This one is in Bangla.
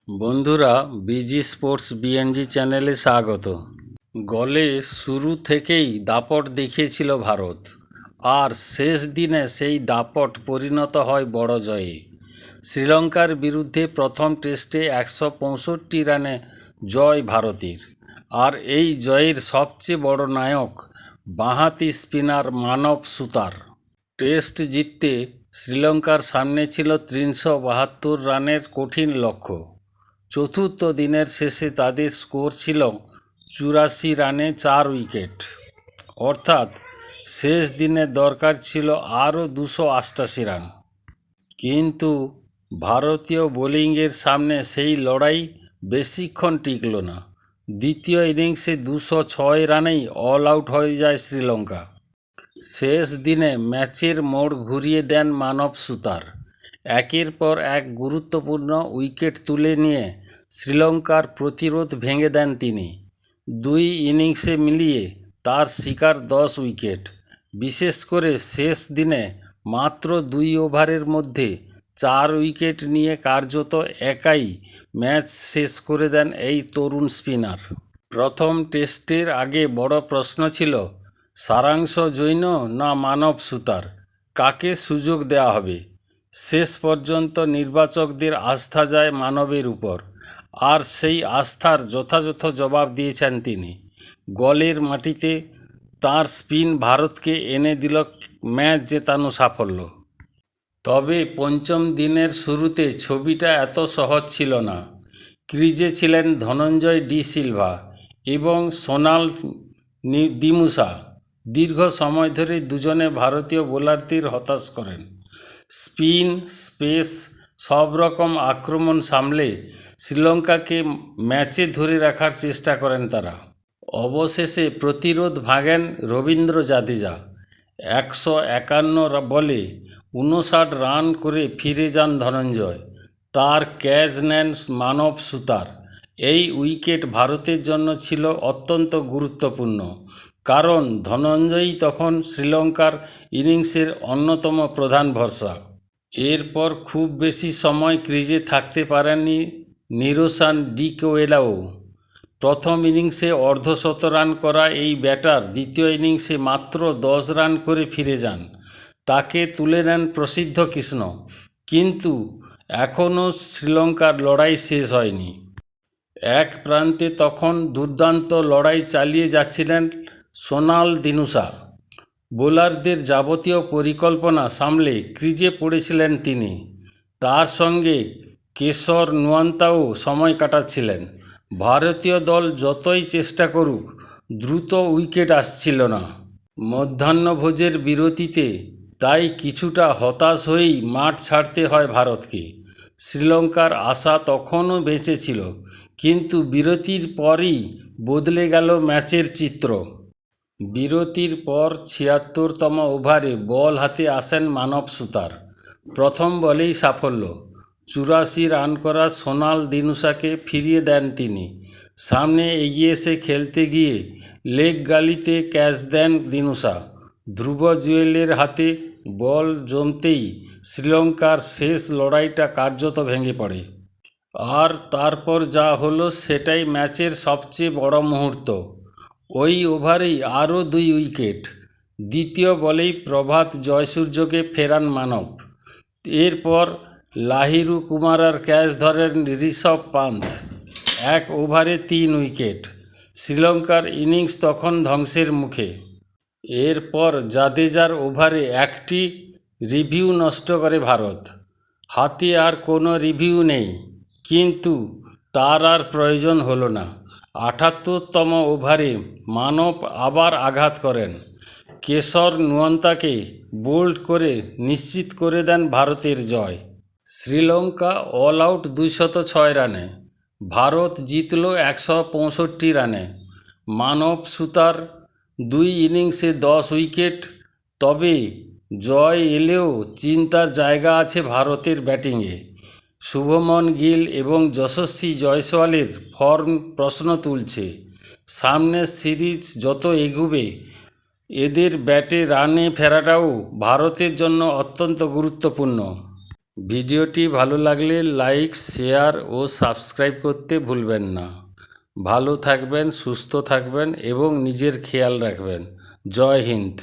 বন্ধুরা, বিজি স্পোর্টস বিএনজি চ্যানেলে স্বাগত। গলে শুরু থেকেই দাপট দেখিয়েছিল ভারত, আর শেষ দিনে সেই দাপট পরিণত হয় বড় জয়ে। শ্রীলঙ্কার বিরুদ্ধে প্রথম টেস্টে 165 রানে জয় ভারতের, আর এই জয়ের সবচেয়ে বড় নায়ক বাঁহাতি স্পিনার মানব সুতার। টেস্ট জিততে শ্রীলঙ্কার সামনে ছিল 372 রানের কঠিন লক্ষ্য। চতুর্থ দিনের শেষে তাদের স্কোর ছিল 84 রানে 4 উইকেট, অর্থাৎ শেষ দিনে দরকার ছিল আরও 288 রান। কিন্তু ভারতীয় বোলিংয়ের সামনে সেই লড়াই বেশিক্ষণ টিকল না। দ্বিতীয় ইনিংসে 206 রানেই অল আউট হয়ে যায় শ্রীলঙ্কা। শেষ দিনে ম্যাচের মোড় ঘুরিয়ে দেন মানব সুতার। একের পর এক গুরুত্বপূর্ণ উইকেট তুলে নিয়ে শ্রীলঙ্কার প্রতিরোধ ভেঙে দেন তিনি। 2 ইনিংসে মিলিয়ে তার শিকার 10 উইকেট। বিশেষ করে শেষ দিনে মাত্র 2 ওভারের মধ্যে 4 উইকেট নিয়ে কার্যত একাই ম্যাচ শেষ করে দেন এই তরুণ স্পিনার। প্রথম টেস্টের আগে বড় প্রশ্ন ছিল, সারাংশ জৈন না মানব সুতার, কাকে সুযোগ দেওয়া হবে। শেষ পর্যন্ত নির্বাচকদের আস্থা যায় মানবের উপর, আর সেই আস্থার যথাযথ জবাব দিয়েছেন তিনি। গলের মাটিতে তার স্পিন ভারতকে এনে দিল ম্যাচ জেতানো সাফল্য। তবে পঞ্চম দিনের শুরুতে ছবিটা এত সহজ ছিল না। ক্রিজে ছিলেন ধনঞ্জয় ডি সিলভা এবং সোনাল দিমুসা। দীর্ঘ সময় ধরে দুজনে ভারতীয় বোলারদের হতাশ করেন। স্পিন, স্পেস, সব রকম আক্রমণ সামলে শ্রীলঙ্কাকে ম্যাচে ধরে রাখার চেষ্টা করেন তারা। অবশেষে প্রতিরোধ ভাঙেন রবীন্দ্র জাদেজা। 151 বলে 59 রান করে ফিরে যান ধনঞ্জয়। তার ক্যাচ নেন মানব সুতার। এই উইকেট ভারতের জন্য ছিল অত্যন্ত গুরুত্বপূর্ণ, কারণ ধনঞ্জয়ই তখন শ্রীলঙ্কার ইনিংসের অন্যতম প্রধান ভরসা। এরপর খুব বেশি সময় ক্রিজে থাকতে পারেননি নিরোশান ডি কোয়েলাও। প্রথম ইনিংসে অর্ধশত রান করা এই ব্যাটার দ্বিতীয় ইনিংসে মাত্র 10 রান করে ফিরে যান। তাকে তুলে নেন প্রসিদ্ধ কৃষ্ণ। কিন্তু এখনও শ্রীলঙ্কার লড়াই শেষ হয়নি। এক প্রান্তে তখন দুর্দান্ত লড়াই চালিয়ে যাচ্ছিলেন সোনাল দিনুসা। বোলারদের যাবতীয় পরিকল্পনা সামলে ক্রিজে পড়েছিলেন তিনি। তার সঙ্গে কেশর নুয়ান্তাও সময় কাটাচ্ছিলেন। ভারতীয় দল যতই চেষ্টা করুক, দ্রুত উইকেট আসছিল না। মধ্যাহ্নভোজের বিরতিতে তাই কিছুটা হতাশ হয়েই মাঠ ছাড়তে হয় ভারতকে। শ্রীলঙ্কার আশা তখনও বেঁচে ছিল, কিন্তু বিরতির পরই বদলে গেল ম্যাচের চিত্র। বিরতির পর 76তম ওভারে বল হাতে আসেন মানব সুতার। প্রথম বলেই সাফল্য। 84 রান করা সোনাল দিনুসাকে ফিরিয়ে দেন তিনি। সামনে এগিয়ে এসে খেলতে গিয়ে লেগ গালিতে ক্যাচ দেন দিনুসা। ধ্রুব জুয়েলের হাতে বল জমতেই শ্রীলঙ্কার শেষ লড়াইটা কার্যত ভেঙে পড়ে। আর তারপর যা হলো সেটাই ম্যাচের সবচেয়ে বড় মুহূর্ত। ওই ওভারেই আরও 2 উইকেট। দ্বিতীয় বলেই প্রভাত জয়সূর্যকে ফেরান মানব। এরপর লাহিরু কুমারার ক্যাচ ধরেন ঋষভ পান্থ। 1 ওভারে 3 উইকেট। শ্রীলঙ্কার ইনিংস তখন ধ্বংসের মুখে। এরপর জাদেজার ওভারে একটি রিভিউ নষ্ট করে ভারত। হাতে আর কোনো রিভিউ নেই, কিন্তু তার আর প্রয়োজন হলো না। 78তম ওভারে মানব আবার আঘাত করেন। কেশর নুয়ান্তাকে বোল্ড করে নিশ্চিত করে দেন ভারতের জয়। শ্রীলঙ্কা অল আউট 206 রানে। ভারত জিতল 165 রানে। মানব সুতার 2 ইনিংসে 10 উইকেট। তবে জয় এলেও চিন্তার জায়গা আছে ভারতের ব্যাটিংয়ে। শুভমন গিল এবং যশস্বী জয়সওয়ালের ফর্ম প্রশ্ন তুলছে। সামনের সিরিজ যত এগোবে, এদের ব্যাটে রানে ফেরাটাও ভারতের জন্য অত্যন্ত গুরুত্বপূর্ণ। ভিডিওটি ভালো লাগলে লাইক, শেয়ার ও সাবস্ক্রাইব করতে ভুলবেন না। ভালো থাকবেন, সুস্থ থাকবেন এবং নিজের খেয়াল রাখবেন। জয় হিন্দ।